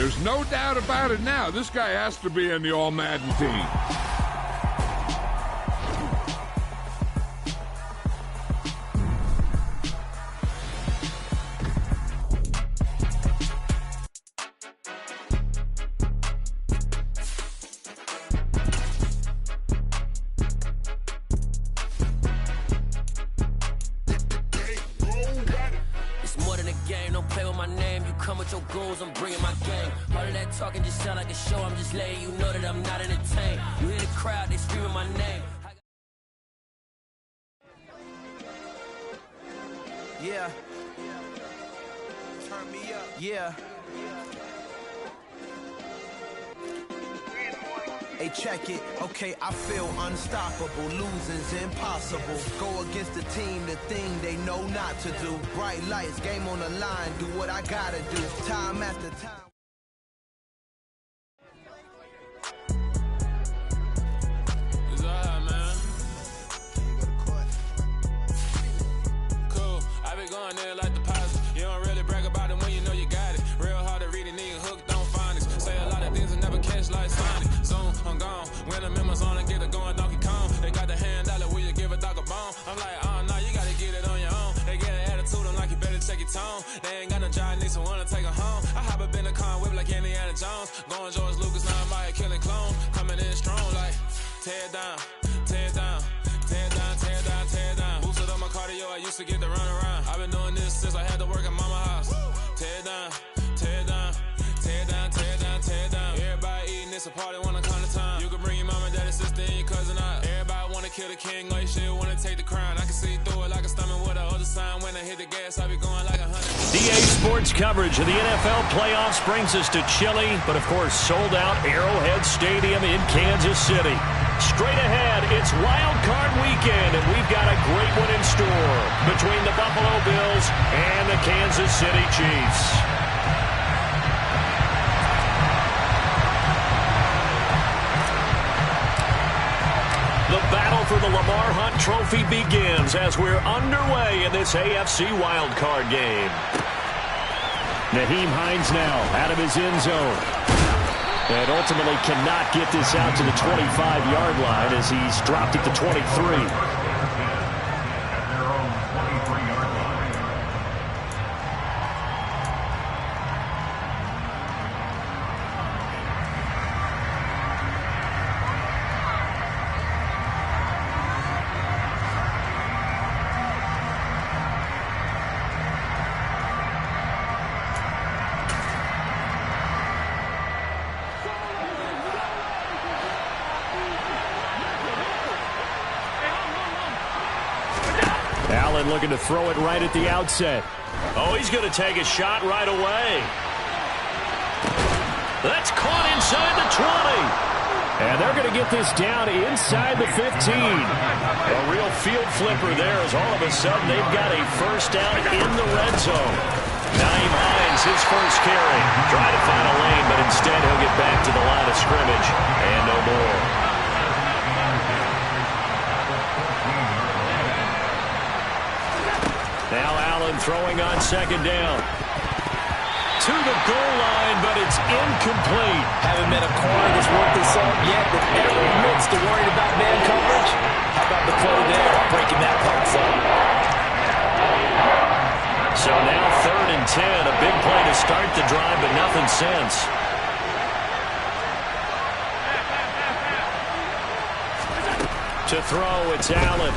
There's no doubt about it now. This guy has to be in the All-Madden team. I'm bringing my game. All of that talking just sound like a show. I'm just letting you know that I'm not entertained. You hear the crowd, they screaming my name. Yeah. Turn me up. Yeah. Hey, check it. Okay, I feel unstoppable. Losing's impossible. Go against the team, the thing they know not to do. Bright lights, game on the line. Do what I gotta do. Time after time. It's alright, man. Cool. I be going there like the positive. You don't really brag about it when you know you got it. Real hard to read a nigga hook, don't find it. Say a lot of things and never catch like Sonic. Soon, I'm gone. When the members on and get it going Donkey Kong. They got the hand dollar, will you give a dog a bone? I'm like, oh no, you gotta get it on your own. They get an attitude, I'm like, you better check your tone. They ain't got no job, need someone to take her home. I hop up in the car, whip like Indiana Jones. Going George Lucas, now I'm by a killing clone. Coming in strong like, tear down, tear down, tear down, tear down, tear down. Boosted up my cardio, I used to get to run around. I've been doing this since I had to work at mama house. Tear down, tear down, tear down, tear down, tear down. Everybody eating, it's a party, wanna come to time. You can bring your mama, daddy, sister, and your cousin out. Everybody wanna kill the king, like shit, wanna take the crown. I can see through it like a stomach with a other sign. When I hit the gas, I be going like 100. DA Sports coverage of the NFL playoffs brings us to chilly, but of course sold out Arrowhead Stadium in Kansas City. Straight ahead, it's Wild Card Weekend, and we've got a great one in store between the Buffalo Bills and the Kansas City Chiefs. The battle for the Lamar Hunt Trophy begins as we're underway in this AFC wildcard game. Nyheim Hines now out of his end zone. And ultimately cannot get this out to the 25-yard line as he's dropped it to 23. Allen looking to throw it right at the outset. Oh, he's going to take a shot right away. That's caught inside the 20. And they're going to get this down inside the 15. A real field flipper there as all of a sudden they've got a first down in the red zone. Nyheim Hines, his first carry. Trying to find a lane, but instead he'll get back to the line of scrimmage. And no more. Now Allen throwing on second down. To the goal line, but it's incomplete. Haven't met a corner that's worked this up yet that ever admits to worrying about man coverage. How about the play there, breaking that box up? So now 3rd and 10, a big play to start the drive, but nothing since. To throw, it's Allen.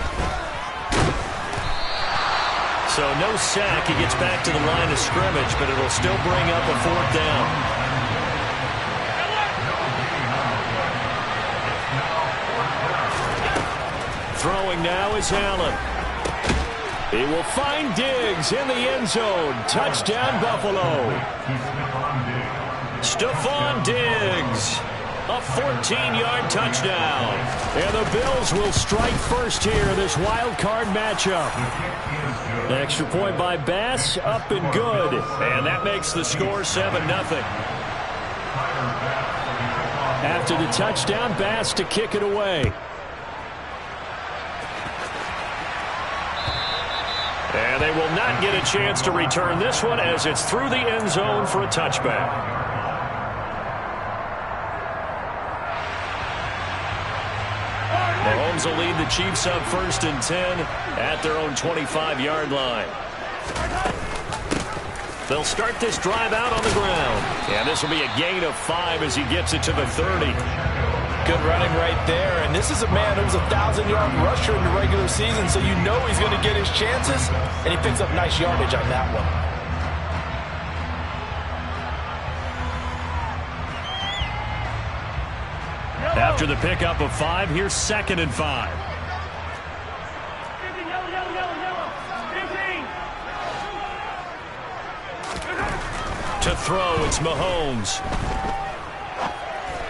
So no sack. He gets back to the line of scrimmage, but it'll still bring up a 4th down. Throwing now is Allen. He will find Diggs in the end zone. Touchdown, Buffalo. Stephon Diggs. A 14-yard touchdown. And the Bills will strike first here in this wild card matchup. Extra point by Bass, up and good. And that makes the score 7-0. After the touchdown, Bass to kick it away. And they will not get a chance to return this one as it's through the end zone for a touchback. Mahomes will lead the Chiefs up 1st and 10 at their own 25-yard line. They'll start this drive out on the ground. And this will be a gain of 5 as he gets it to the 30. Good running right there. And this is a man who was a 1,000-yard rusher in the regular season, so you know he's going to get his chances. And he picks up nice yardage on that one. After the pickup of 5, here's 2nd and 5. To throw, it's Mahomes.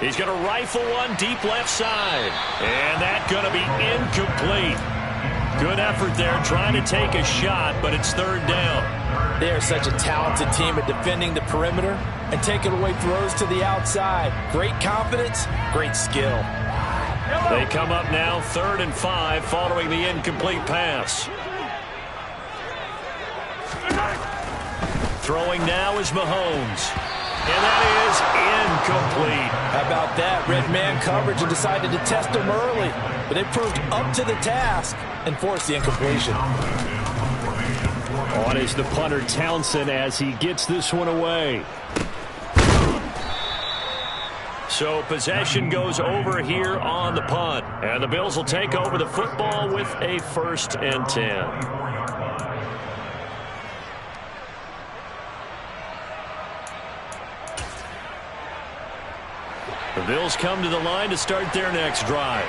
He's going to rifle one deep left side. And that's going to be incomplete. Good effort there trying to take a shot, but it's 3rd down. They are such a talented team at defending the perimeter and taking away throws to the outside. Great confidence, great skill. They come up now 3rd and 5 following the incomplete pass. Throwing now is Mahomes. And that is incomplete. How about that? Red man coverage and decided to test him early. But they proved up to the task and forced the incompletion. On is the punter Townsend as he gets this one away. So possession goes over here on the punt. And the Bills will take over the football with a 1st and 10. The Bills come to the line to start their next drive.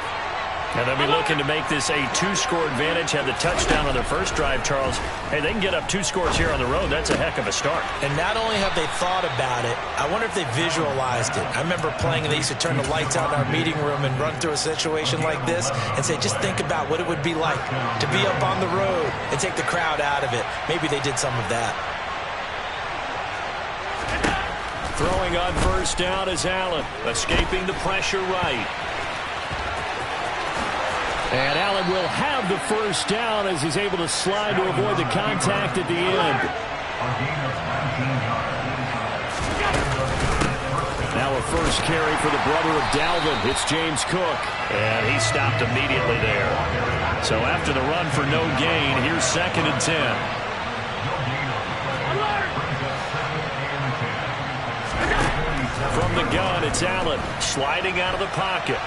And they'll be looking to make this a 2-score advantage. Had the touchdown on their first drive, Charles. Hey, they can get up 2 scores here on the road. That's a heck of a start. And not only have they thought about it, I wonder if they visualized it. I remember playing and they used to turn the lights out in our meeting room and run through a situation like this and say, just think about what it would be like to be up on the road and take the crowd out of it. Maybe they did some of that. Throwing on 1st down is Allen, escaping the pressure right. And Allen will have the 1st down as he's able to slide to avoid the contact at the end. Now a 1st carry for the brother of Dalvin. It's James Cook. And he stopped immediately there. So after the run for no gain, here's 2nd and 10. From the gun, it's Allen sliding out of the pocket.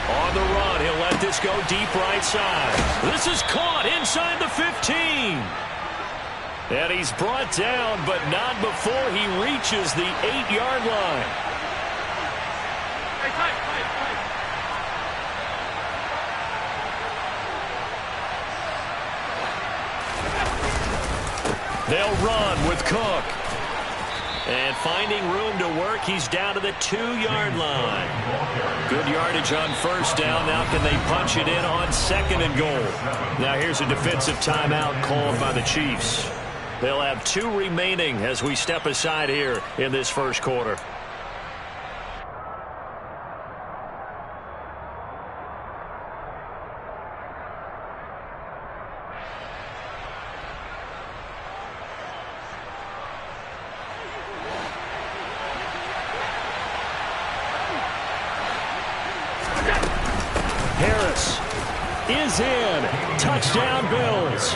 On the run, he'll let this go deep right side. This is caught inside the 15. And he's brought down, but not before he reaches the 8-yard line. They'll run with Cook. And finding room to work, he's down to the 2-yard line. Good yardage on 1st down. Now can they punch it in on 2nd and goal? Now here's a defensive timeout called by the Chiefs. They'll have 2 remaining as we step aside here in this 1st quarter. Is in. Touchdown, Bills.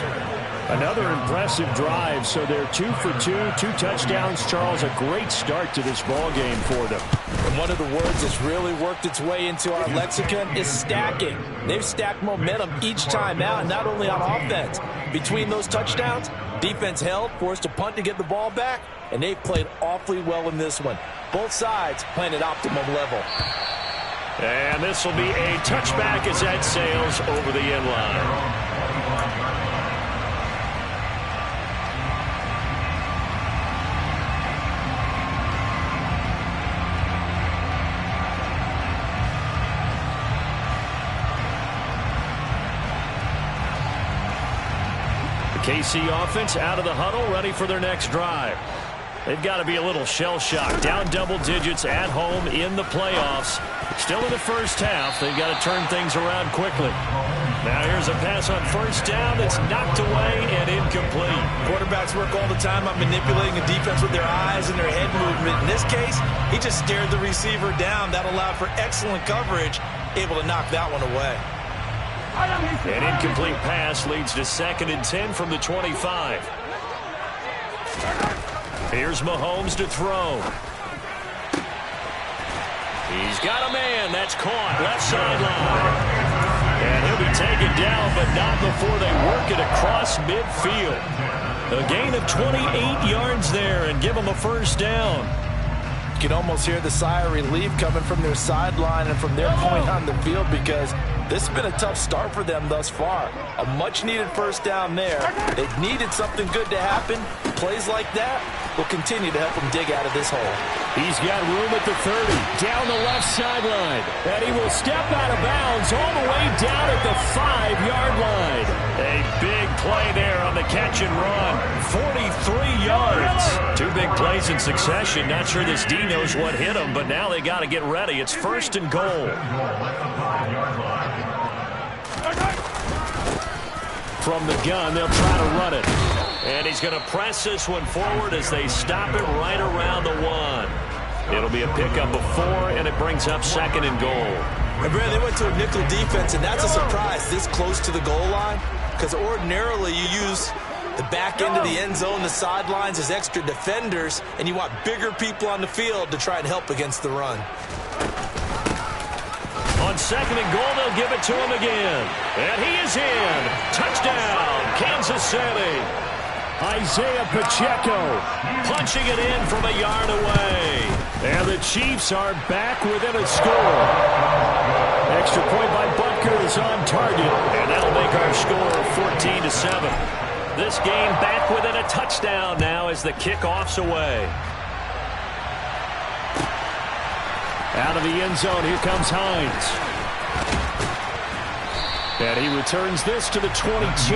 Another impressive drive, so they're 2 for 2, 2 touchdowns. Charles, a great start to this ball game for them. And one of the words that's really worked its way into our lexicon is stacking. They've stacked momentum each time out, not only on offense. Between those touchdowns, defense held, forced a punt to get the ball back, and they've played awfully well in this one. Both sides playing at optimum level. And this will be a touchback as that sails over the end line. The KC offense out of the huddle, ready for their next drive. They've got to be a little shell-shocked. Down double digits at home in the playoffs. Still in the first half. They've got to turn things around quickly. Now here's a pass on 1st down that's knocked away and incomplete. Quarterbacks work all the time on manipulating the defense with their eyes and their head movement. In this case, he just stared the receiver down. That allowed for excellent coverage, able to knock that one away. An incomplete pass leads to 2nd and 10 from the 25. Here's Mahomes to throw. He's got a man. That's caught. Left sideline. And he'll be taken down, but not before they work it across midfield. A gain of 28 yards there and give them a first down. You can almost hear the sigh of relief coming from their sideline and from their point on the field, because this has been a tough start for them thus far. A much-needed first down there. They've needed something good to happen. Plays like that will continue to help them dig out of this hole. He's got room at the 30, down the left sideline. And he will step out of bounds all the way down at the 5-yard line. A big play there on the catch and run. 43 yards. 2 big plays in succession. Not sure this D knows what hit him, but now they got to get ready. It's 1st and goal. From the gun, they'll try to run it. And he's going to press this one forward as they stop it right around the 1. It'll be a pickup of 4, and it brings up 2nd and goal. And Brad, they went to a nickel defense, and that's a surprise this close to the goal line, because ordinarily you use the back end of the end zone, the sidelines as extra defenders, and you want bigger people on the field to try and help against the run. On 2nd and goal, they'll give it to him again. And he is in. Touchdown, Kansas City. Isaiah Pacheco punching it in from a yard away. And the Chiefs are back within a score. Extra point by Butker is on target. And that'll make our score 14-7. This game back within a touchdown now as the kickoff's away. Out of the end zone, here comes Hines. And he returns this to the 22.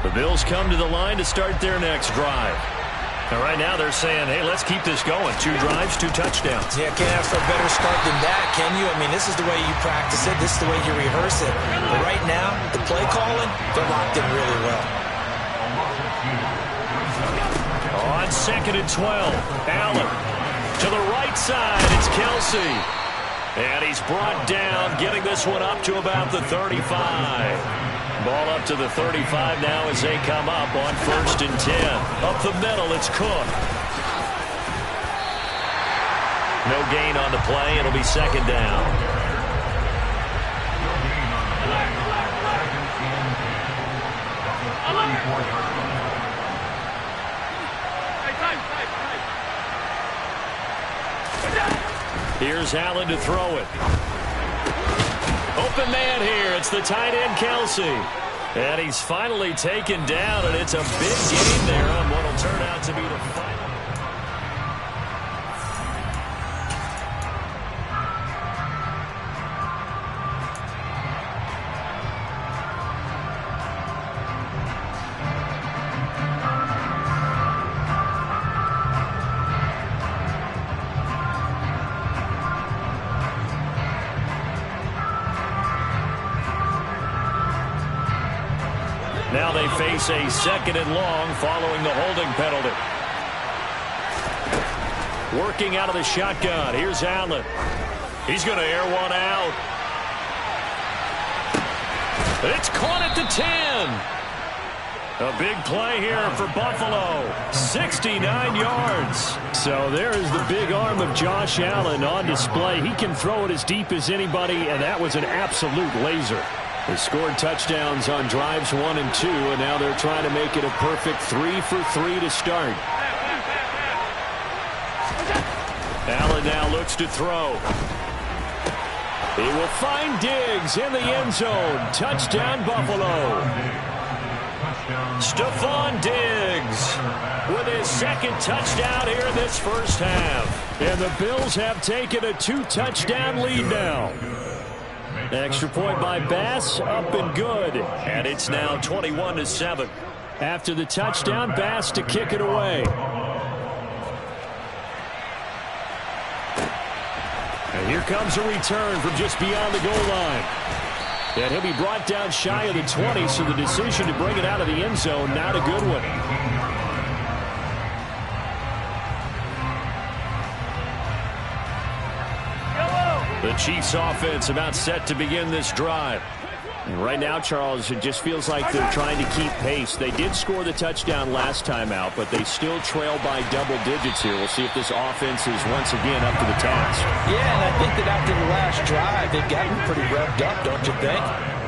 The Bills come to the line to start their next drive. And right now they're saying, hey, let's keep this going. 2 drives, 2 touchdowns. Yeah, can't ask for a better start than that, can you? I mean, this is the way you practice it. This is the way you rehearse it. But right now, the play calling, they're locked in really well. On 2nd and 12, Allen to the right side. It's Kelsey. And he's brought down, getting this one up to about the 35. Ball up to the 35 now as they come up on 1st and 10. Up the middle, it's Cook. No gain on the play. It'll be 2nd down. Here's Allen to throw it. Open man here. It's the tight end, Kelsey. And he's finally taken down, and it's a big game there on what will turn out to be the final. Now they face a 2nd and long following the holding penalty. Working out of the shotgun. Here's Allen. He's going to air one out. It's caught at the 10. A big play here for Buffalo. 69 yards. So there is the big arm of Josh Allen on display. He can throw it as deep as anybody, and that was an absolute laser. They scored touchdowns on drives 1 and 2, and now they're trying to make it a perfect 3 for 3 to start. Allen now looks to throw. He will find Diggs in the end zone. Touchdown, Buffalo. Stephon Diggs with his 2nd touchdown here in this first half. And the Bills have taken a 2-touchdown lead now. Extra point by Bass, up and good. And it's now 21-7. After the touchdown, Bass to kick it away. And here comes a return from just beyond the goal line. And he'll be brought down shy of the 20, so the decision to bring it out of the end zone, not a good one. The Chiefs offense about set to begin this drive. And right now, Charles, it just feels like they're trying to keep pace. They did score the touchdown last time out, but they still trail by double digits here. We'll see if this offense is once again up to the task. Yeah, and I think that after the last drive, they've gotten pretty revved up, don't you think?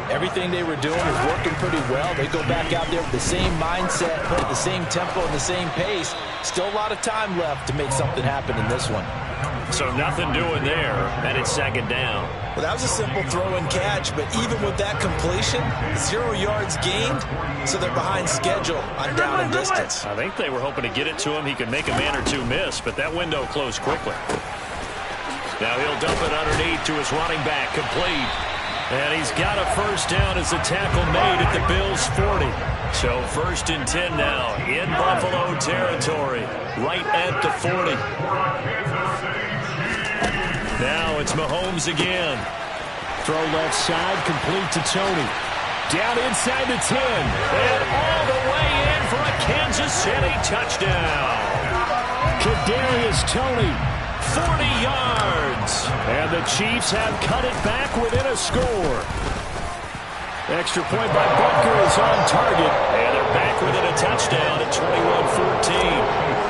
Everything they were doing is working pretty well. They go back out there with the same mindset, play at the same tempo and the same pace. Still a lot of time left to make something happen in this one. So nothing doing there, and it's second down. Well, that was a simple throw and catch, but even with that completion, 0 yards gained, so they're behind schedule on down and distance. I think they were hoping to get it to him. He could make a man or two miss, but that window closed quickly. Now he'll dump it underneath to his running back, complete. And he's got a first down as the tackle made at the Bills' 40. So 1st and 10 now in Buffalo territory, right at the 40. Now it's Mahomes again. Throw left side, complete to Tony. Down inside the 10. And all the way in for a Kansas City touchdown. Kadarius Toney, 40 yards. And the Chiefs have cut it back within a score. Extra point by Butker is on target. And they're back within a touchdown at 21-14.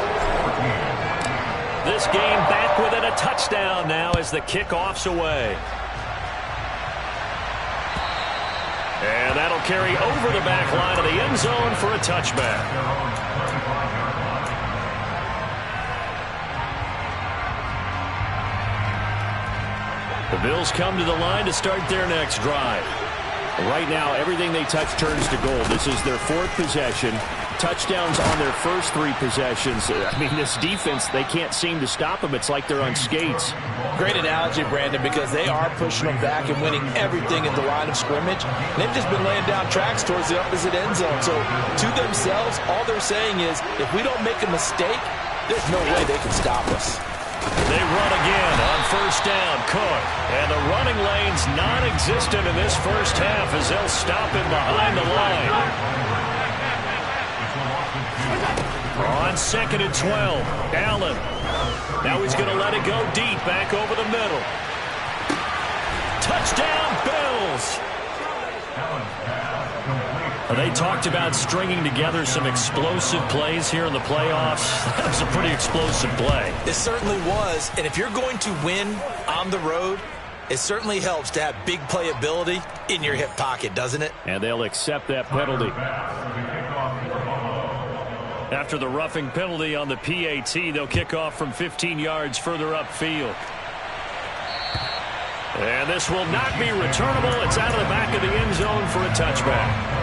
This game back within a touchdown now as the kickoff's away. And that'll carry over the back line of the end zone for a touchback. The Bills come to the line to start their next drive. Right now, everything they touch turns to gold. This is their 4th possession. Touchdowns on their first 3 possessions. I mean, this defense, they can't seem to stop them. It's like they're on skates. Great analogy, Brandon, because they are pushing them back and winning everything in the line of scrimmage. They've just been laying down tracks towards the opposite end zone. So to themselves, all they're saying is, if we don't make a mistake, there's no way they can stop us. They run again on first down. Cook. And the running lane's non-existent in this first half as they'll stop him behind the line. On 2nd and 12, Allen. Now he's going to let it go deep, back over the middle. Touchdown, Bills! They talked about stringing together some explosive plays here in the playoffs. That was a pretty explosive play. It certainly was, and if you're going to win on the road, it certainly helps to have big playability in your hip pocket, doesn't it? And they'll accept that penalty. After the roughing penalty on the PAT, they'll kick off from 15 yards further upfield. And this will not be returnable. It's out of the back of the end zone for a touchback.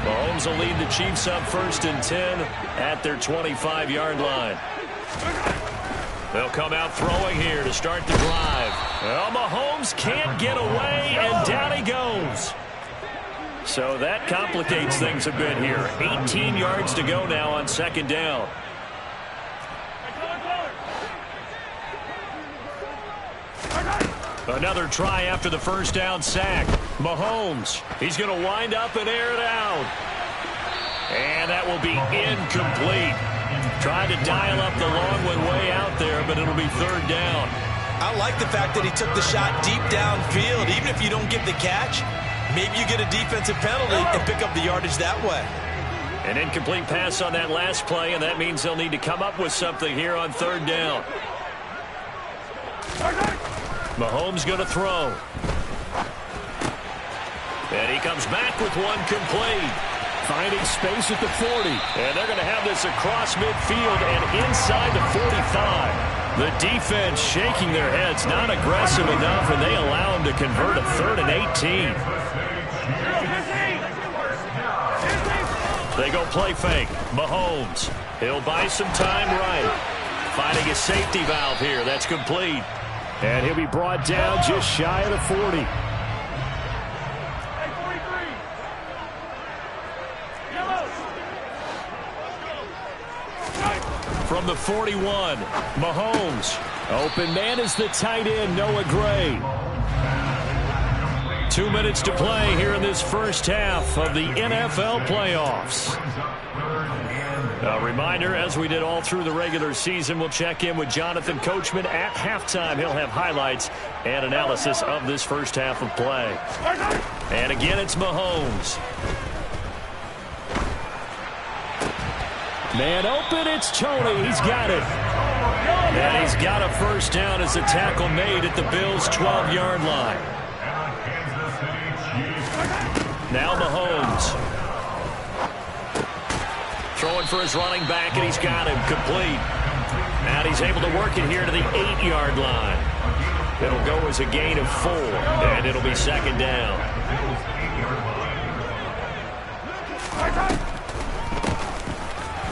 Mahomes will lead the Chiefs up 1st and 10 at their 25-yard line. They'll come out throwing here to start the drive. Well, Mahomes can't get away, and down he goes. So that complicates things a bit here. 18 yards to go now on 2nd down. Another try after the first down sack. Mahomes, he's going to wind up and air it out. And that will be incomplete. Tried to dial up the long one way out there, but it'll be 3rd down. I like the fact that he took the shot deep downfield. Even if you don't get the catch, maybe you get a defensive penalty and pick up the yardage that way. An incomplete pass on that last play, and that means they'll need to come up with something here on 3rd down. Mahomes going to throw. And he comes back with one complete. Finding space at the 40. And they're going to have this across midfield and inside the 45. The defense shaking their heads, not aggressive enough, and they allow him to convert a 3rd and 18. They go play fake. Mahomes. He'll buy some time right. Finding a safety valve here. That's complete. And he'll be brought down just shy of the 40. from the 41. Mahomes. Open man is the tight end, Noah Gray. 2 minutes to play here in this first half of the NFL playoffs. A reminder, as we did all through the regular season, we'll check in with Jonathan Coachman at halftime. He'll have highlights and analysis of this first half of play. And again, it's Mahomes. Man open, it's Tony. He's got it. And he's got a first down as the tackle made at the Bills' 12-yard line. Now Mahomes. Throwing for his running back, and he's got him complete. And he's able to work it here to the 8-yard line. It'll go as a gain of 4, and it'll be second down.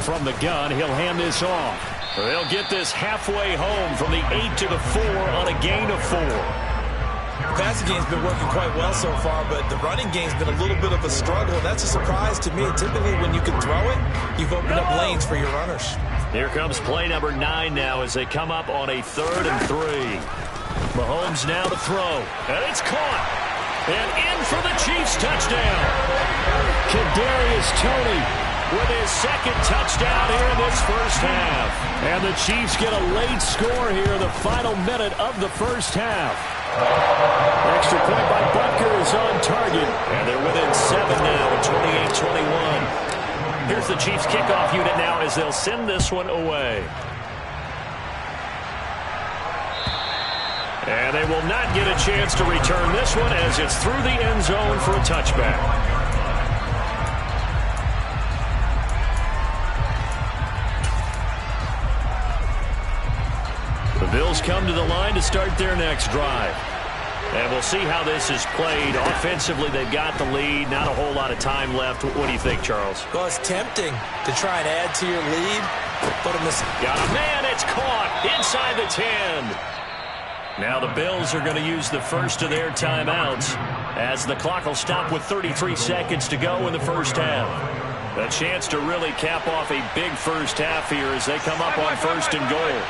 From the gun, he'll hand this off. They'll get this halfway home from the 8 to the 4 on a gain of 4. The passing game's been working quite well so far, but the running game's been a little bit of a struggle. That's a surprise to me. Typically, when you can throw it, you've opened up lanes for your runners. Here comes play number 9 now as they come up on a 3rd and 3. Mahomes now to throw, and it's caught. And in for the Chiefs touchdown. Kadarius Toney with his second touchdown here in this first half. And the Chiefs get a late score here in the final minute of the first half. Extra point by Butker is on target. And they're within 7 now at 28-21. Here's the Chiefs kickoff unit now as they'll send this one away. And they will not get a chance to return this one as it's through the end zone for a touchback. The Bills come to the line to start their next drive. And we'll see how this is played. Offensively, they've got the lead. Not a whole lot of time left. What do you think, Charles? Well, it's tempting to try and add to your lead. But got a man. It's caught inside the 10. Now the Bills are going to use the first of their timeouts as the clock will stop with 33 seconds to go in the first half. A chance to really cap off a big first half here as they come up on 1st and goal.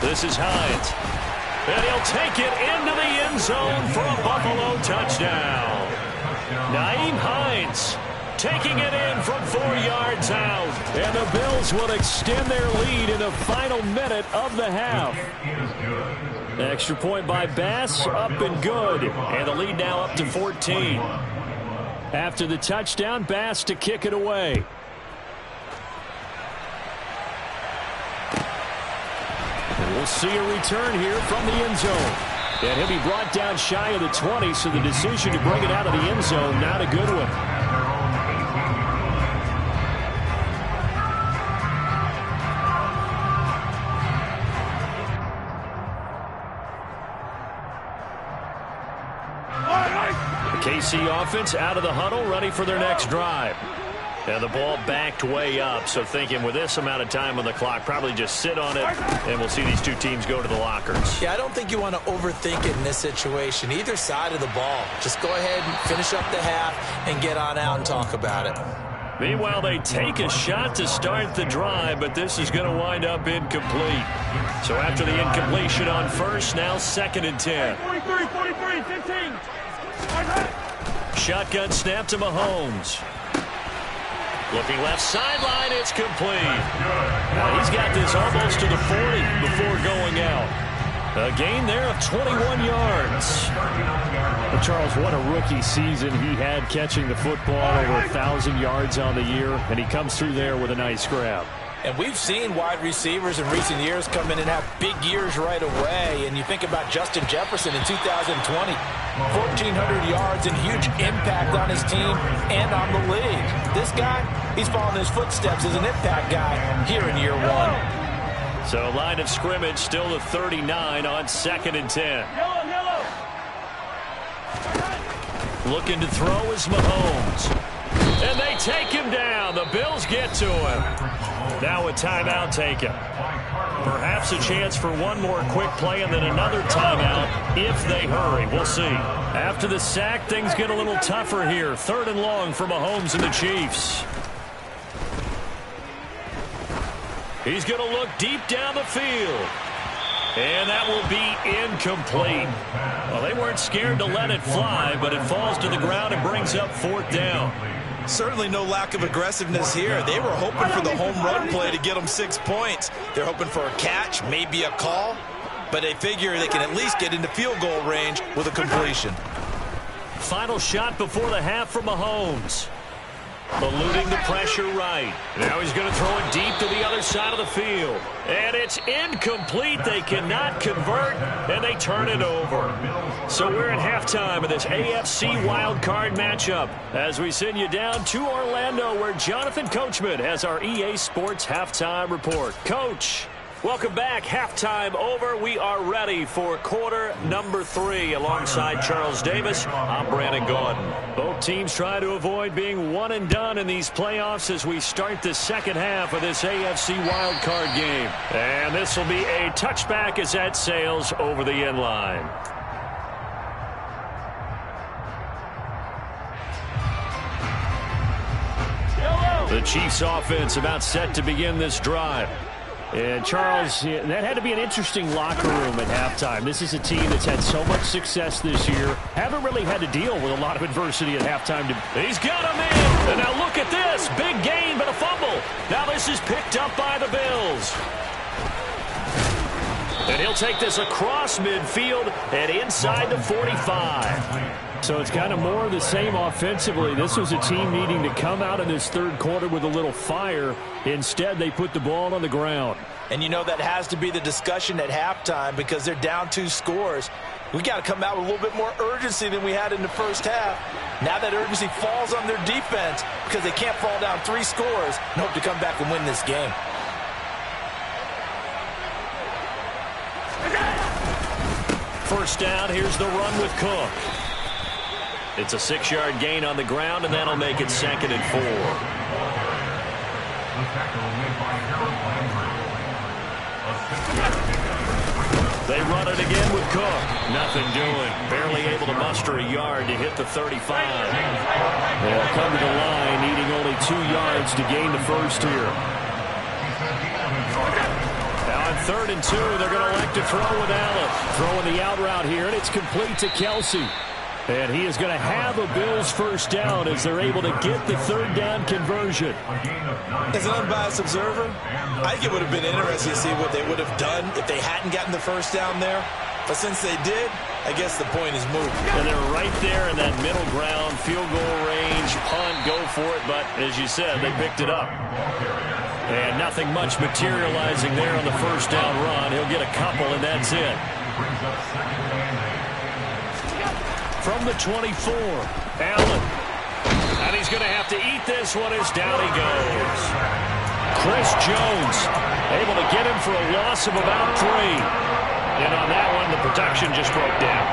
This is Hines. And he'll take it into the end zone for a Buffalo touchdown. Nyheim Hines taking it in from 4 yards out. And the Bills will extend their lead in the final minute of the half. Extra point by Bass, up and good. And the lead now up to 14. After the touchdown, Bass to kick it away. We'll see a return here from the end zone. And he'll be brought down shy of the 20, so the decision to bring it out of the end zone, not a good one. The KC offense out of the huddle, ready for their next drive. And the ball backed way up, so thinking with this amount of time on the clock, probably just sit on it, and we'll see these two teams go to the lockers. Yeah, I don't think you want to overthink it in this situation. Either side of the ball. Just go ahead and finish up the half and get on out and talk about it. Meanwhile, they take a shot to start the drive, but this is going to wind up incomplete. So after the incompletion on first, now 2nd and 10. 43, 15. Shotgun snap to Mahomes. Looking left sideline, it's complete. Now he's got this almost to the 40 before going out. A gain there of 21 yards. Well, Charles, what a rookie season he had catching the football, over 1,000 yards on the year, and he comes through there with a nice grab. And we've seen wide receivers in recent years come in and have big years right away. And you think about Justin Jefferson in 2020, 1,400 yards and huge impact on his team and on the league. This guy, he's following his footsteps as an impact guy here in year 1. So line of scrimmage still to 39 on 2nd and 10. Looking to throw is Mahomes. And they take him down. The Bills get to him. Now a timeout taken. Perhaps a chance for one more quick play and then another timeout if they hurry. We'll see. After the sack, things get a little tougher here. 3rd and long for Mahomes and the Chiefs. He's going to look deep down the field. And that will be incomplete. Well, they weren't scared to let it fly, but it falls to the ground and brings up 4th down. Certainly no lack of aggressiveness here. They were hoping for the home run play to get them 6 points. They're hoping for a catch, maybe a call, but they figure they can at least get into field goal range with a completion. Final shot before the half from Mahomes. Eluding the pressure right. Now he's going to throw it deep to the other side of the field. And it's incomplete. They cannot convert, and they turn it over. So we're at halftime of this AFC wildcard matchup as we send you down to Orlando where Jonathan Coachman has our EA Sports Halftime Report. Coach, welcome back. Halftime over. We are ready for quarter number 3. Alongside Charles Davis, I'm Brandon Gordon. Both teams try to avoid being one and done in these playoffs as we start the second half of this AFC wildcard game. And this will be a touchback as that sails over the end line. The Chiefs offense about set to begin this drive. And, Charles, that had to be an interesting locker room at halftime. This is a team that's had so much success this year. Haven't really had to deal with a lot of adversity at halftime. He's got him in. And now look at this. Big gain, but a fumble. Now this is picked up by the Bills. And he'll take this across midfield and inside the 45. So it's kind of more of the same offensively. This was a team needing to come out in this third quarter with a little fire. Instead, they put the ball on the ground. And you know that has to be the discussion at halftime because they're down 2 scores. We got to come out with a little bit more urgency than we had in the first half. Now that urgency falls on their defense because they can't fall down 3 scores and hope to come back and win this game. First down, here's the run with Cook. It's a 6-yard gain on the ground, and that'll make it 2nd and 4. They run it again with Cook. Nothing doing. Barely able to muster a yard to hit the 35. They'll come to the line, needing only 2 yards to gain the first here. Now on 3rd and 2, they're going to elect to throw with Allen. Throwing the out route here, and it's complete to Kelsey. And he is going to have a Bills first down as they're able to get the 3rd down conversion. As an unbiased observer, I think it would have been interesting to see what they would have done if they hadn't gotten the first down there. But since they did, I guess the point is moot. And they're right there in that middle ground, field goal range, punt, go for it. But as you said, they picked it up. And nothing much materializing there on the first down run. He'll get a couple, and that's it. From the 24, Allen. And he's going to have to eat this one as down he goes. Chris Jones able to get him for a loss of about 3. And on that one, the protection just broke down.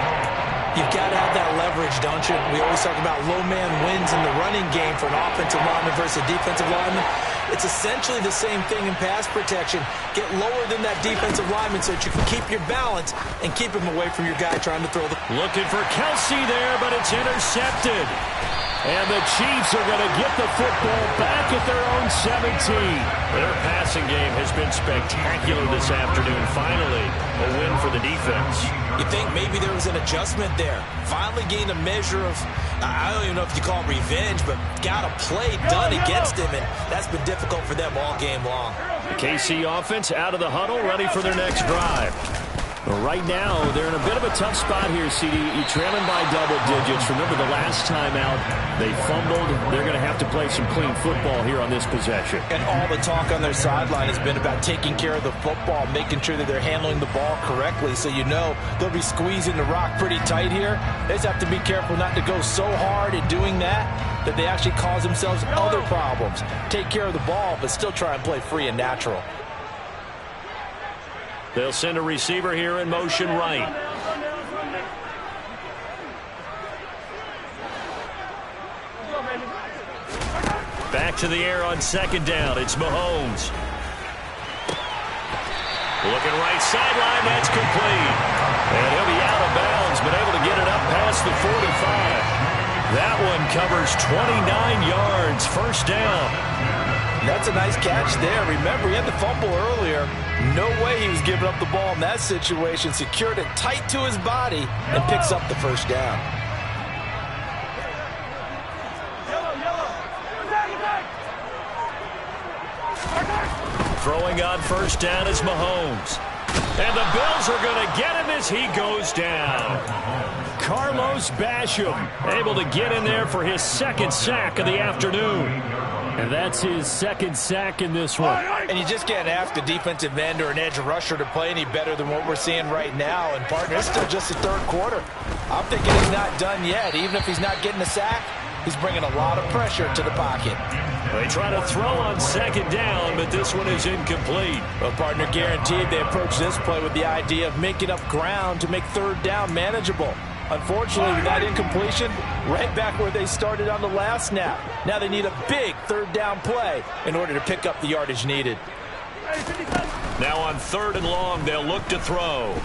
You've got to have that leverage, don't you? We always talk about low man wins in the running game for an offensive lineman versus a defensive lineman. It's essentially the same thing in pass protection. Get lower than that defensive lineman so that you can keep your balance and keep him away from your guy trying to throw the... Looking for Kelsey there, but it's intercepted. And the Chiefs are going to get the football back at their own 17. Their passing game has been spectacular this afternoon. Finally, a win for the defense. You think maybe there was an adjustment there. Finally gained a measure of, I don't even know if you call it revenge, but got a play done against him, and that's been difficult for them all game long. The KC offense out of the huddle, ready for their next drive. Well, right now, they're in a bit of a tough spot here, CD. You're trailing by double digits. Remember the last time out, they fumbled. They're going to have to play some clean football here on this possession. And all the talk on their sideline has been about taking care of the football, making sure that they're handling the ball correctly. So you know they'll be squeezing the rock pretty tight here. They just have to be careful not to go so hard in doing that they actually cause themselves other problems. Take care of the ball, but still try and play free and natural. They'll send a receiver here in motion right. Back to the air on 2nd down. It's Mahomes. Looking right sideline, that's complete. And he'll be out of bounds, but able to get it up past the 45. That one covers 29 yards, first down. That's a nice catch there. Remember, he had the fumble earlier. No way he was giving up the ball in that situation. Secured it tight to his body and picks up the first down. Throwing on first down is Mahomes. And the Bills are going to get him as he goes down. Carlos Basham able to get in there for his second sack of the afternoon. And that's his second sack in this one. And you just can't ask a defensive end or an edge rusher to play any better than what we're seeing right now. And, partner, it's still just the third quarter. I'm thinking he's not done yet. Even if he's not getting a sack, he's bringing a lot of pressure to the pocket. They try to throw on second down, but this one is incomplete. Well, partner, guaranteed they approach this play with the idea of making up ground to make third down manageable. Unfortunately, with that incompletion, right back where they started on the last snap. Now they need a big third down play in order to pick up the yardage needed. Now on third and long, they'll look to throw.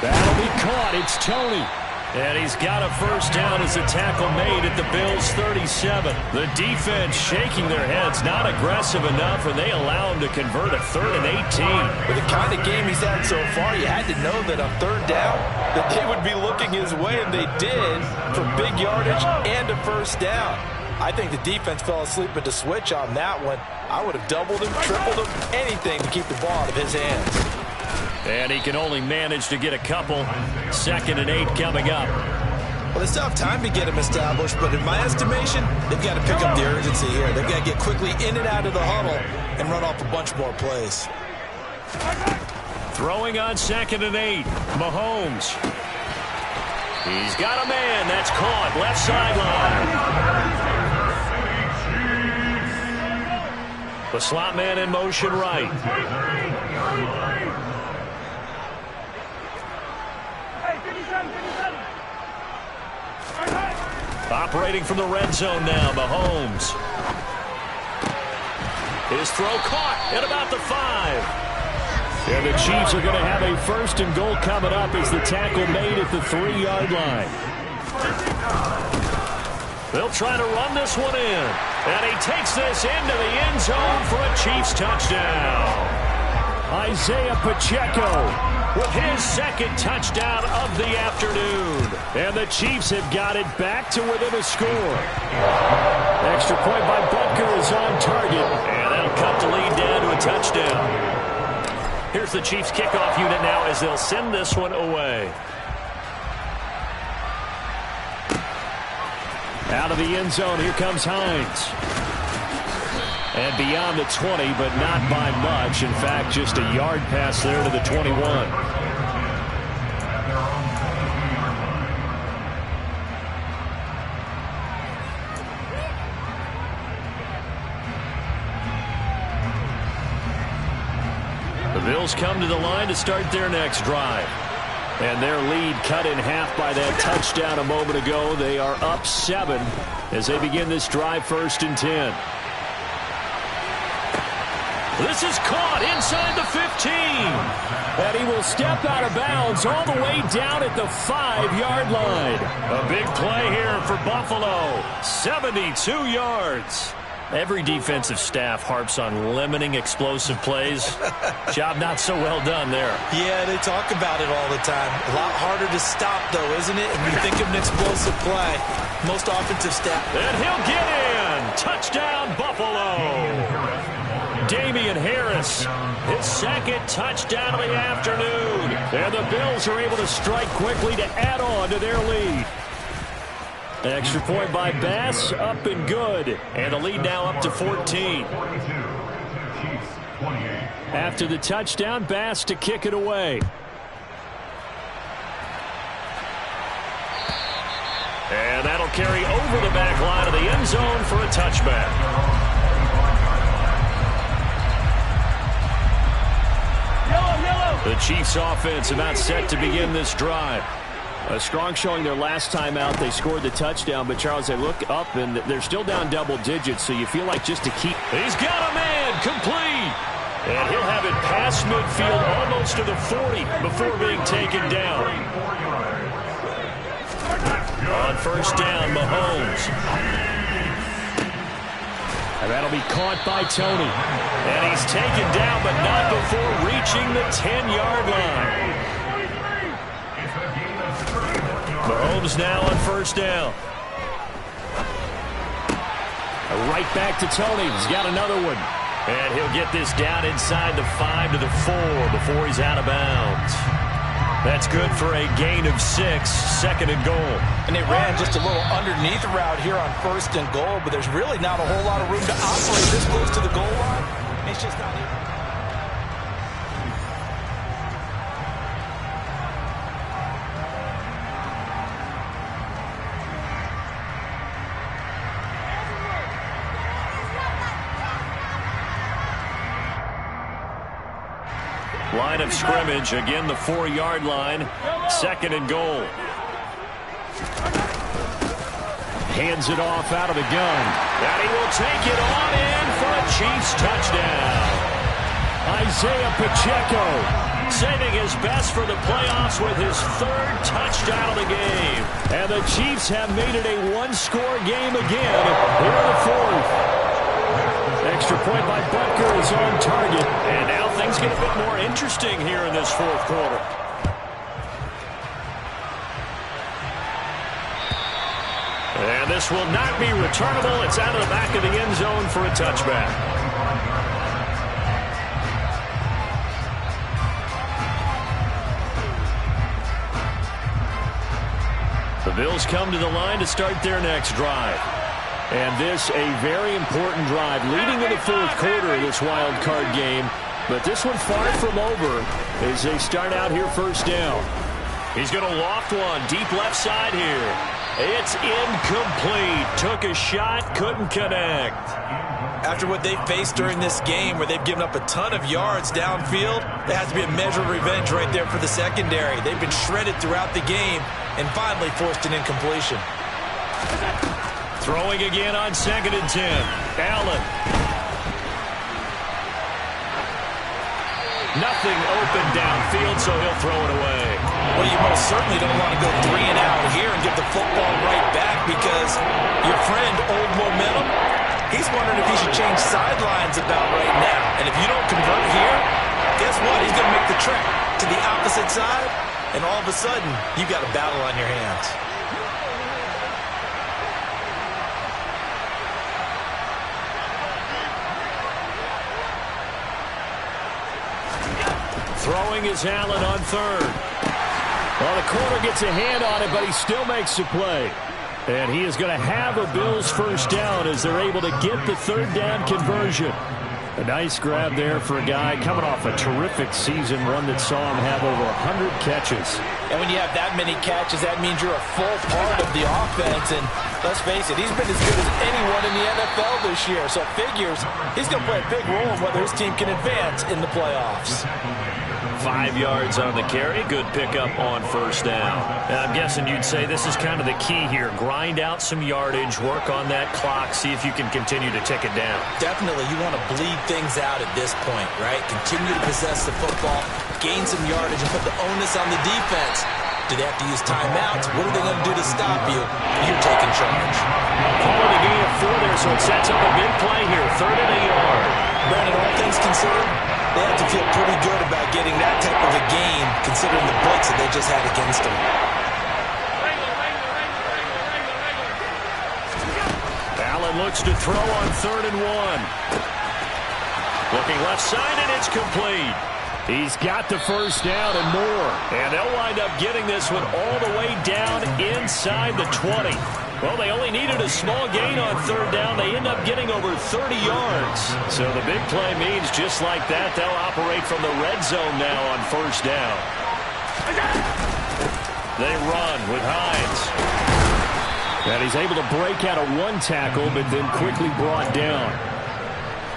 That'll be caught. It's Tony. And he's got a first down as a tackle made at the Bills' 37. The defense shaking their heads, not aggressive enough, and they allow him to convert a 3rd and 18. With the kind of game he's had so far, you had to know that on third down that they would be looking his way, and they did, for big yardage and a first down. I think the defense fell asleep at the switch on that one. I would have doubled him, tripled him, anything to keep the ball out of his hands. And he can only manage to get a couple. 2nd and 8 coming up. Well, they still have time to get him established, but in my estimation, they've got to pick up the urgency here. They've got to get quickly in and out of the huddle and run off a bunch more plays. Throwing on 2nd and 8. Mahomes. He's got a man. That's caught. Left sideline. The slot man in motion right. Operating from the red zone now, Mahomes. His throw caught at about the 5. And the Chiefs are going to have a 1st and goal coming up as the tackle made at the 3-yard line. They'll try to run this one in. And he takes this into the end zone for a Chiefs touchdown. Isaiah Pacheco with his second touchdown of the afternoon. And the Chiefs have got it back to within a score. Extra point by Butker is on target. And that'll cut the lead down to a touchdown. Here's the Chiefs kickoff unit now as they'll send this one away. Out of the end zone, here comes Hines. And beyond the 20, but not by much. In fact, just a yard pass there to the 21. The Bills come to the line to start their next drive. And their lead cut in half by that touchdown a moment ago. They are up 7 as they begin this drive, 1st and 10. This is caught inside the 15. And he will step out of bounds all the way down at the 5-yard line. A big play here for Buffalo. 72 yards. Every defensive staff harps on limiting explosive plays. Job not so well done there. Yeah, they talk about it all the time. A lot harder to stop, though, isn't it? When you think of an explosive play, most offensive staff. And he'll get in. Touchdown, Buffalo. Damian Harris, his second touchdown of the afternoon. And the Bills are able to strike quickly to add on to their lead. Extra point by Bass, up and good. And the lead now up to 14. After the touchdown, Bass to kick it away. And that'll carry over the back line of the end zone for a touchback. The Chiefs offense about set to begin this drive. A strong showing their last time out. They scored the touchdown, but Charles, they look up and they're still down double digits, so you feel like just to keep. He's got a man, complete. And he'll have it past midfield almost to the 40 before being taken down. On first down, Mahomes. And that'll be caught by Tony. And he's taken down, but not before reaching the 10-yard line. Mahomes now on first down. Right back to Tony. He's got another one. And he'll get this down inside the 5 to the 4 before he's out of bounds. That's good for a gain of 6, second and goal. And they ran just a little underneath route here on first and goal, but there's really not a whole lot of room to operate this close to the goal line. It's just not here. Line of scrimmage, again the 4-yard line, second and goal. Hands it off out of the gun. And he will take it on in for a Chiefs touchdown. Isaiah Pacheco saving his best for the playoffs with his 3rd touchdown of the game. And the Chiefs have made it a one-score game again here in the 4th. Extra point by Butker is on target. And now things get a bit more interesting here in this 4th quarter. And this will not be returnable. It's out of the back of the end zone for a touchback. The Bills come to the line to start their next drive. And this a very important drive leading in the 4th quarter of this wild card game. But this one far from over as they start out here first down. He's going to loft one deep left side here. It's incomplete. Took a shot, couldn't connect. After what they faced during this game where they've given up a ton of yards downfield, there has to be a measure of revenge right there for the secondary. They've been shredded throughout the game and finally forced an incompletion. Throwing again on 2nd and 10. Allen. Nothing open downfield, so he'll throw it away. Well, you most certainly don't want to go 3 and out here and give the football right back because your friend, Old Momentum, he's wondering if he should change sidelines about right now. And if you don't convert here, guess what? He's going to make the trek to the opposite side, and all of a sudden, you've got a battle on your hands. Throwing is Allen on 3rd. Well, the corner gets a hand on it, but he still makes the play. And he is going to have a Bills first down as they're able to get the 3rd down conversion. A nice grab there for a guy coming off a terrific season, one that saw him have over 100 catches. And when you have that many catches, that means you're a full part of the offense. And let's face it, he's been as good as anyone in the NFL this year. So it figures he's going to play a big role in whether his team can advance in the playoffs. 5 yards on the carry. Good pickup on first down. And I'm guessing you'd say this is kind of the key here. Grind out some yardage, work on that clock, see if you can continue to tick it down. Definitely. You want to bleed things out at this point, right? Continue to possess the football, gain some yardage, and put the onus on the defense. Do they have to use timeouts? What are they going to do to stop you? You're taking charge. Calling a gain of 4 there, so it sets up a big play here. 3rd and a yard. Brandon, all things considered, they have to feel pretty good about getting that type of a gain, considering the blitz that they just had against them. Allen looks to throw on 3rd and 1. Looking left side, and it's complete. He's got the first down and more. And they'll wind up getting this one all the way down inside the 20. Well, they only needed a small gain on 3rd down. They end up getting over 30 yards. So the big play means just like that, they'll operate from the red zone now on first down. They run with Hines. And he's able to break out of 1 tackle, but then quickly brought down.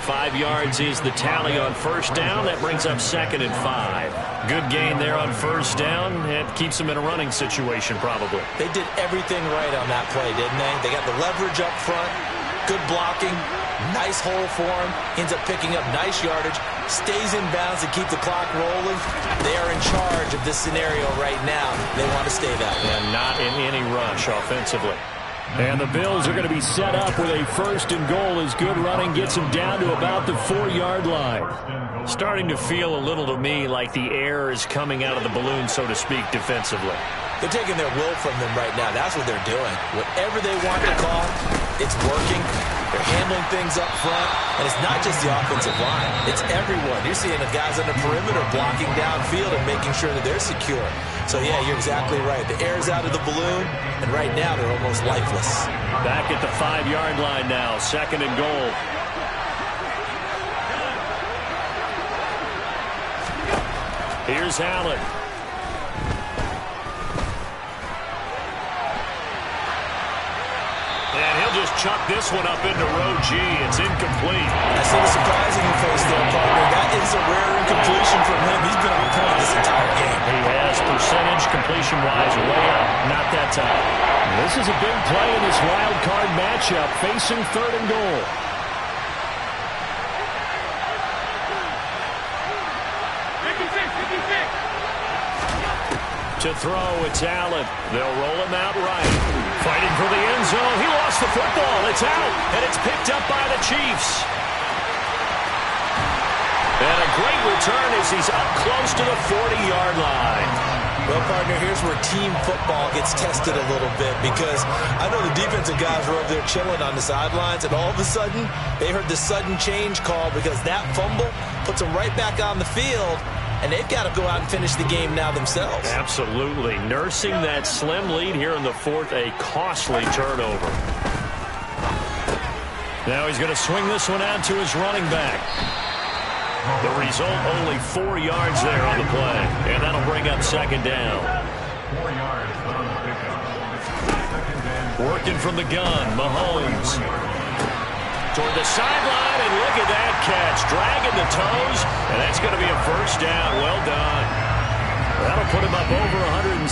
5 yards is the tally on first down. That brings up 2nd and 5. Good gain there on first down. It keeps them in a running situation probably. They did everything right on that play, didn't they? They got the leverage up front. Good blocking, nice hole for him. Ends up picking up nice yardage, stays in bounds to keep the clock rolling. They are in charge of this scenario right now. They want to stay that way. And not in any rush offensively. And the Bills are going to be set up with a 1st and goal as good running gets them down to about the 4-yard line. Starting to feel a little to me like the air is coming out of the balloon, so to speak, defensively. They're taking their will from them right now. That's what they're doing. Whatever they want to call, it's working. They're handling things up front. And it's not just the offensive line. It's everyone. You're seeing the guys on the perimeter blocking downfield and making sure that they're secure. So, yeah, you're exactly right. The air's out of the balloon, and right now they're almost lifeless. Back at the 5-yard line now, 2nd and goal. Here's Allen. And he'll just chuck this one up into row G. It's incomplete. I see the surprising face there, partner. That is a rare incompletion from him. He's been on point this entire game. He has percentage completion-wise way up. Not that time. This is a big play in this wild card matchup facing 3rd and goal. To throw, it's Allen. They'll roll him out right. Fighting for the end zone. He lost the football. It's out, and it's picked up by the Chiefs. And a great return as he's up close to the 40-yard line. Well, partner, here's where team football gets tested a little bit because I know the defensive guys were over there chilling on the sidelines, and all of a sudden, they heard the sudden change call because that fumble puts them right back on the field. And they've got to go out and finish the game now themselves. Absolutely. Nursing that slim lead here in the 4th, a costly turnover. Now he's going to swing this one out to his running back. The result, only 4 yards there on the play. And that'll bring up 2nd down. Working from the gun, Mahomes. Toward the sideline, and look at that catch. Dragging the toes, and that's going to be a 1st down. Well done. That'll put him up over 160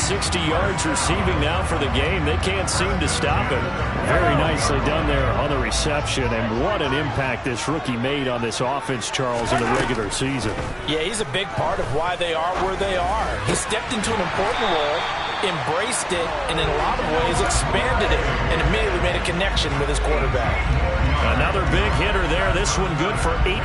yards receiving now for the game. They can't seem to stop him. Very nicely done there on the reception, and what an impact this rookie made on this offense, Charles, in the regular season. Yeah, he's a big part of why they are where they are. He stepped into an important role, embraced it, and in a lot of ways expanded it, and immediately made a connection with his quarterback. Another big hitter there. This one good for 18.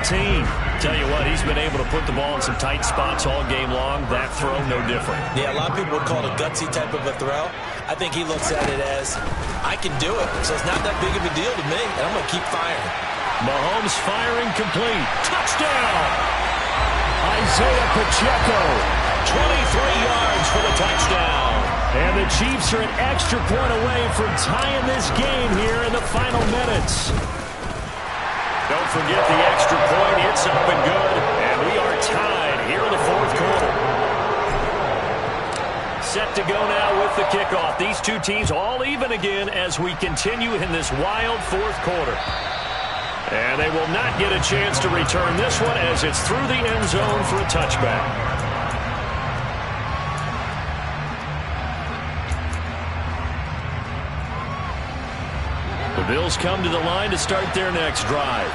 Tell you what, he's been able to put the ball in some tight spots all game long. That throw, no different. Yeah, a lot of people would call it a gutsy type of a throw. I think he looks at it as, I can do it, so it's not that big of a deal to me, and I'm going to keep firing. Mahomes firing complete. Touchdown! Isaiah Pacheco, 23 yards for the touchdown. And the Chiefs are an extra point away from tying this game here in the final minutes. Don't forget the extra point. It's up and good. And we are tied here in the 4th quarter. Set to go now with the kickoff. These two teams all even again as we continue in this wild 4th quarter. And they will not get a chance to return this one as it's through the end zone for a touchback. The Bills come to the line to start their next drive.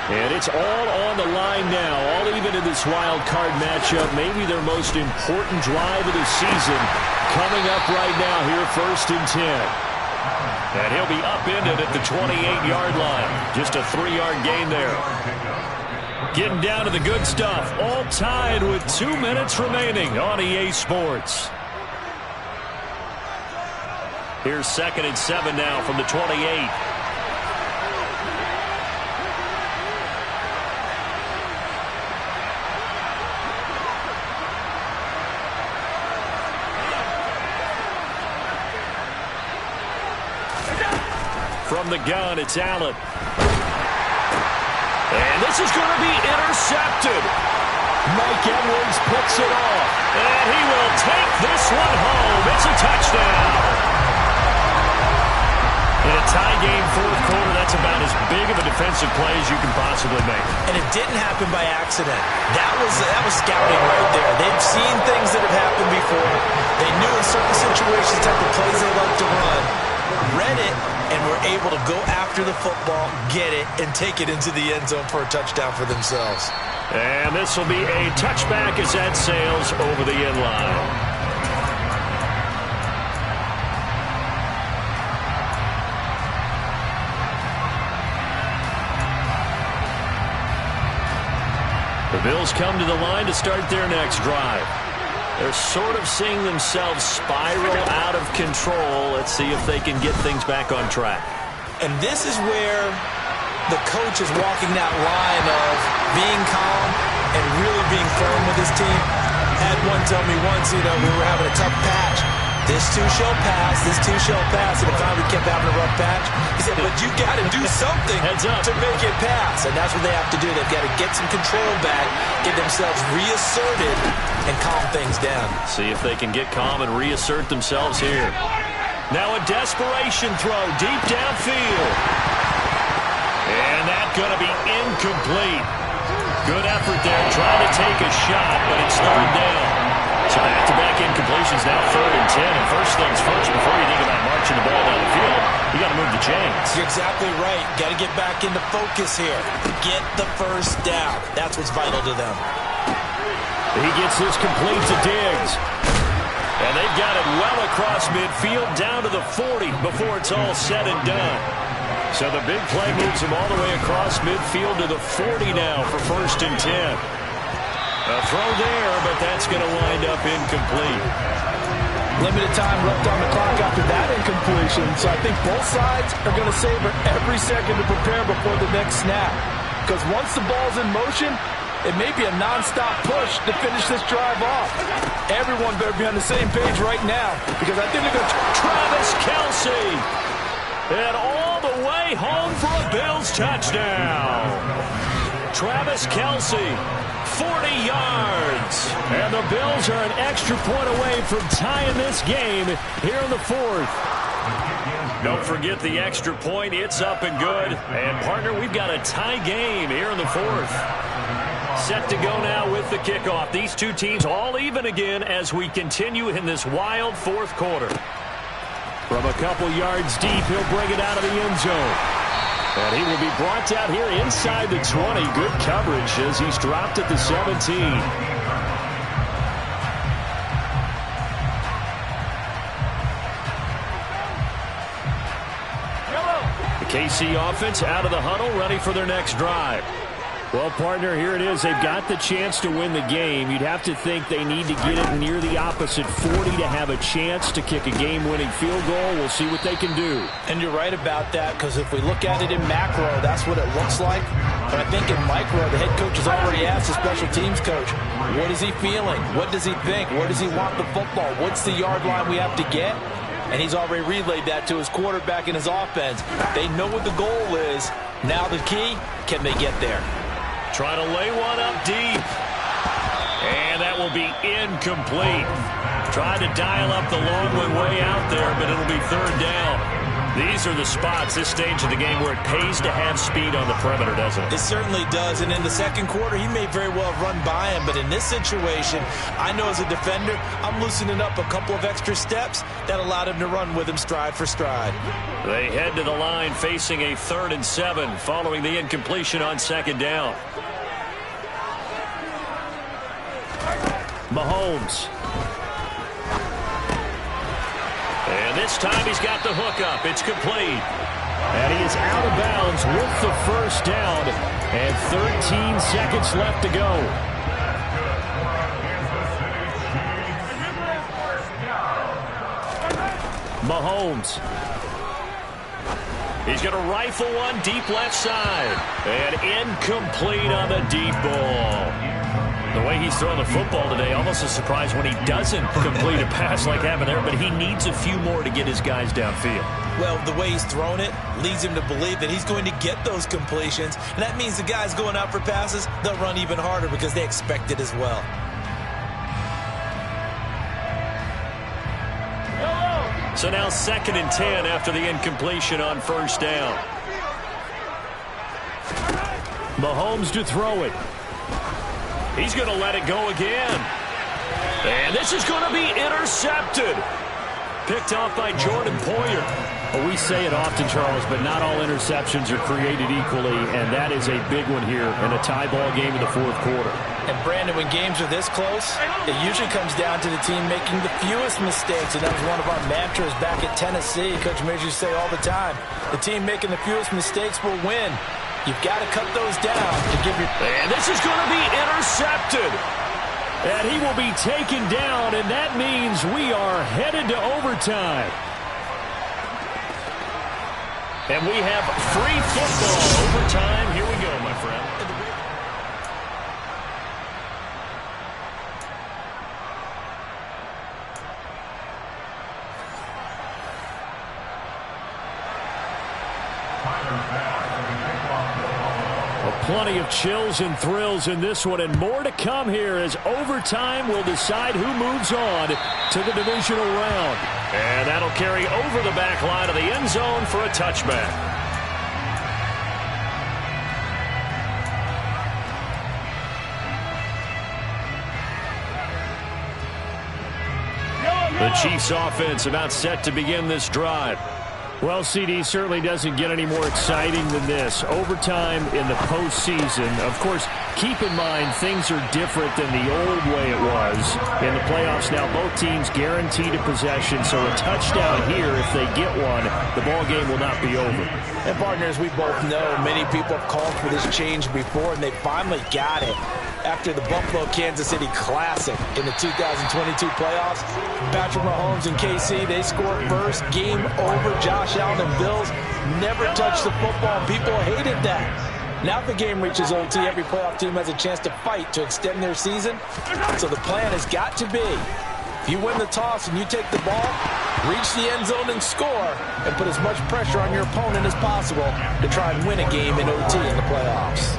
And it's all on the line now, all even in this wild card matchup. Maybe their most important drive of the season coming up right now here, 1st and 10. And he'll be upended at the 28-yard line. Just a 3-yard gain there. Getting down to the good stuff. All tied with 2 minutes remaining on EA Sports. Here's 2nd and 7 now from the 28. From the gun, it's Allen. And this is going to be intercepted. Mike Edwards picks it off. And he will take this one home. It's a touchdown. In a tie game, 4th quarter, that's about as big of a defensive play as you can possibly make. And it didn't happen by accident. That was scouting right there. They've seen things that have happened before. They knew in certain situations the type of plays they like to run. Read it, and were able to go after the football, get it, and take it into the end zone for a touchdown for themselves. And this will be a touchback as that sails over the end line. The Bills come to the line to start their next drive. They're sort of seeing themselves spiral out of control. Let's see if they can get things back on track. And this is where the coach is walking that line of being calm and really being firm with his team. Had one tell me once, we were having a tough patch. This too shall pass, this too shall pass. And finally kept having a rough patch. He said, but you got to do something to make it pass. And that's what they have to do. They've got to get some control back, get themselves reasserted, and calm things down. See if they can get calm and reassert themselves here. Now a desperation throw deep downfield. And that's going to be incomplete. Good effort there, trying to take a shot, but it's third down. So back-to-back incompletions, now 3rd and 10. And first things first, before you think about marching the ball down the field, you got to move the chains. You're exactly right. Got to get back into focus here. Get the first down. That's what's vital to them. He gets this complete to Diggs. And they've got it well across midfield, down to the 40 before it's all said and done. So the big play moves him all the way across midfield to the 40 now for 1st and 10. A throw there, but that's going to wind up incomplete. Limited time left on the clock after that incompletion, so I think both sides are going to savor every second to prepare before the next snap. Because once the ball's in motion, it may be a non-stop push to finish this drive off. Everyone better be on the same page right now, because I think they're going to... Travis Kelce! And all the way home for a Bills touchdown. Travis Kelce, 40 yards. And the Bills are an extra point away from tying this game here in the 4th. Don't forget the extra point. It's up and good. And, partner, we've got a tie game here in the 4th. Set to go now with the kickoff. These two teams all even again as we continue in this wild 4th quarter. From a couple yards deep, he'll bring it out of the end zone. And he will be brought down here inside the 20. Good coverage as he's dropped at the 17. The KC offense out of the huddle, ready for their next drive. Well, partner, here it is. They've got the chance to win the game. You'd have to think they need to get it near the opposite 40 to have a chance to kick a game-winning field goal. We'll see what they can do. And you're right about that, because if we look at it in macro, that's what it looks like. But I think in micro, the head coach has already asked the special teams coach, what is he feeling? What does he think? Where does he want the football? What's the yard line we have to get? And he's already relayed that to his quarterback and his offense. They know what the goal is. Now the key, can they get there? Trying to lay one up deep. And that will be incomplete. Tried to dial up the long one way out there, but it'll be 3rd down. These are the spots, this stage of the game, where it pays to have speed on the perimeter, doesn't it? It certainly does. And in the second quarter, he may very well have run by him. But in this situation, I know as a defender, I'm loosening up a couple of extra steps that allowed him to run with him stride for stride. They head to the line facing a 3rd and 7 following the incompletion on 2nd down. Mahomes. And this time he's got the hook up. It's complete. And he is out of bounds with the 1st down. And 13 seconds left to go. Mahomes. He's going to rifle one deep left side. And incomplete on the deep ball. The way he's throwing the football today, almost a surprise when he doesn't complete a pass like happened there, but he needs a few more to get his guys downfield. Well, the way he's thrown it leads him to believe that he's going to get those completions, and that means the guys going out for passes, they'll run even harder because they expect it as well. So now 2nd and 10 after the incompletion on 1st down. Mahomes to throw it. He's going to let it go again. And this is going to be intercepted. Picked off by Jordan Poyer. Well, we say it often, Charles, but not all interceptions are created equally, and that is a big one here in a tie ball game in the fourth quarter. And, Brandon, when games are this close, it usually comes down to the team making the fewest mistakes, and that was one of our mantras back at Tennessee. Coach Major used to say all the time, the team making the fewest mistakes will win. You've got to cut those down to give your... And this is going to be intercepted. And he will be taken down, and that means we are headed to overtime. And we have free football overtime. Here we go, my friend. Plenty of chills and thrills in this one, and more to come here as overtime will decide who moves on to the divisional round. And that'll carry over the back line of the end zone for a touchback. The Chiefs offense about set to begin this drive. Well, CD certainly doesn't get any more exciting than this. Overtime in the postseason. Of course, keep in mind things are different than the old way it was. In the playoffs now, both teams guaranteed a possession, so a touchdown here, if they get one, the ball game will not be over. And, partners, we both know many people have called for this change before, and they finally got it. After the Buffalo-Kansas City Classic in the 2022 playoffs, Patrick Mahomes and KC, they scored first. Game over. Josh Allen and Bills never touched the football. People hated that. Now if the game reaches OT, every playoff team has a chance to fight to extend their season. So the plan has got to be, if you win the toss and you take the ball, reach the end zone and score, and put as much pressure on your opponent as possible to try and win a game in OT in the playoffs.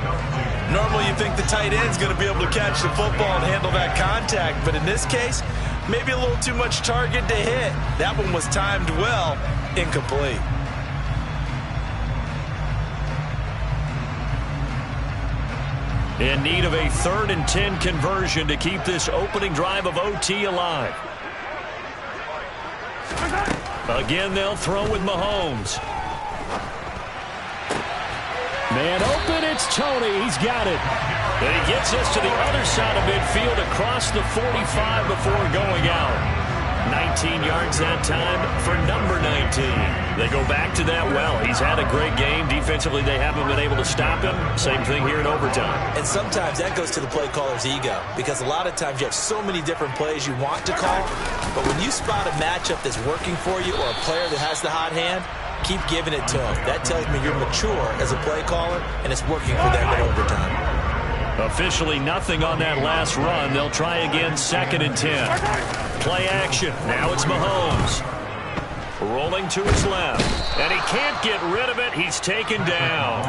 Normally you think the tight end's going to be able to catch the football and handle that contact, but in this case, maybe a little too much target to hit. That one was timed well, incomplete. In need of a 3rd and 10 conversion to keep this opening drive of OT alive. Again, they'll throw with Mahomes. Man open, it's Tony. He's got it. And he gets us to the other side of midfield across the 45 before going out. 19 yards that time for number 19. They go back to that well. He's had a great game. Defensively, they haven't been able to stop him. Same thing here in overtime. And sometimes that goes to the play caller's ego, because a lot of times you have so many different plays you want to call, but when you spot a matchup that's working for you or a player that has the hot hand, keep giving it to him. That tells me you're mature as a play caller, and it's working for them in overtime. Officially nothing on that last run. They'll try again, 2nd and 10. Play action. Now it's Mahomes. Rolling to his left. And he can't get rid of it. He's taken down.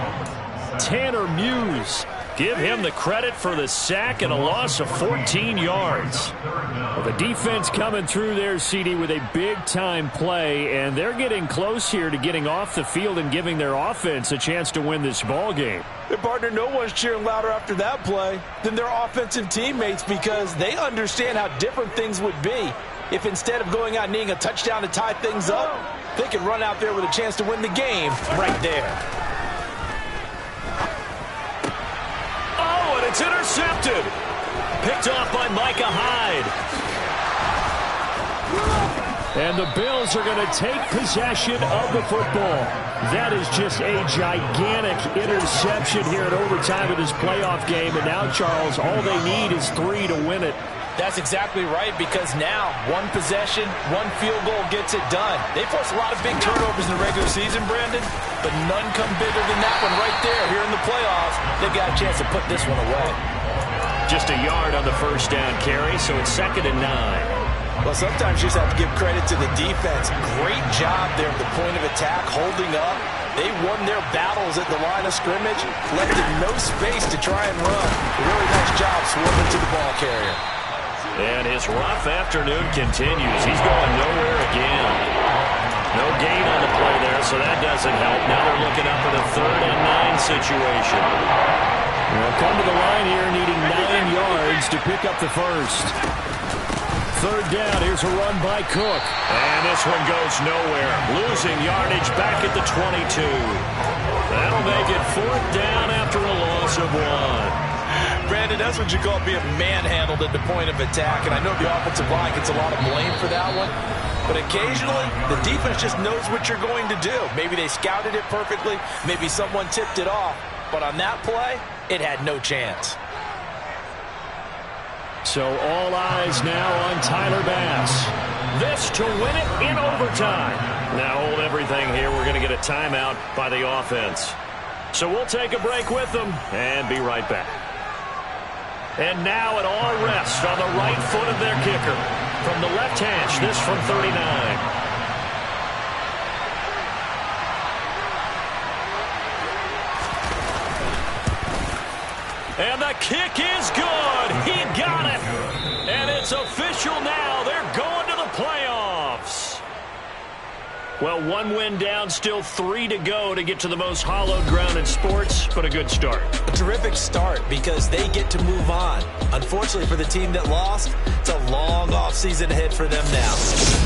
Tanner Muse. Give him the credit for the sack and a loss of 14 yards. Well, the defense coming through there, CD, with a big-time play, and they're getting close here to getting off the field and giving their offense a chance to win this ball game. Hey, partner, no one's cheering louder after that play than their offensive teammates, because they understand how different things would be if instead of going out and needing a touchdown to tie things up, they could run out there with a chance to win the game right there. It's intercepted. Picked off by Micah Hyde. And the Bills are going to take possession of the football. That is just a gigantic interception here in overtime of this playoff game. And now, Charles, all they need is 3 to win it. That's exactly right, because now one possession, one field goal gets it done. They force a lot of big turnovers in the regular season, Brandon, but none come bigger than that one right there here in the playoffs. They've got a chance to put this one away. Just a yard on the first down carry, so it's 2nd and 9. Well, sometimes you just have to give credit to the defense. Great job there at the point of attack, holding up. They won their battles at the line of scrimmage, left them no space to try and run. A really nice job swerving to the ball carrier. And his rough afternoon continues. He's going nowhere again. No gain on the play there, so that doesn't help. Now they're looking up at a 3rd and 9 situation. They'll come to the line here needing 9 yards to pick up the first. third down. Here's a run by Cook. And this one goes nowhere. Losing yardage back at the 22. That'll make it fourth down after a loss of 1. Brandon, that's what you call being manhandled at the point of attack. And I know the offensive line gets a lot of blame for that one. But occasionally, the defense just knows what you're going to do. Maybe they scouted it perfectly. Maybe someone tipped it off. But on that play, it had no chance. So all eyes now on Tyler Bass. This to win it in overtime. Now hold everything here. We're going to get a timeout by the offense. So we'll take a break with them and be right back. And now it all rests on the right foot of their kicker. From the left hash, this from 39. And the kick is good. He got it. And it's official now. They're going to the playoffs. Well, 1 win down, still 3 to go to get to the most hallowed ground in sports, but a good start. A terrific start because they get to move on. Unfortunately for the team that lost, it's a long offseason ahead for them now.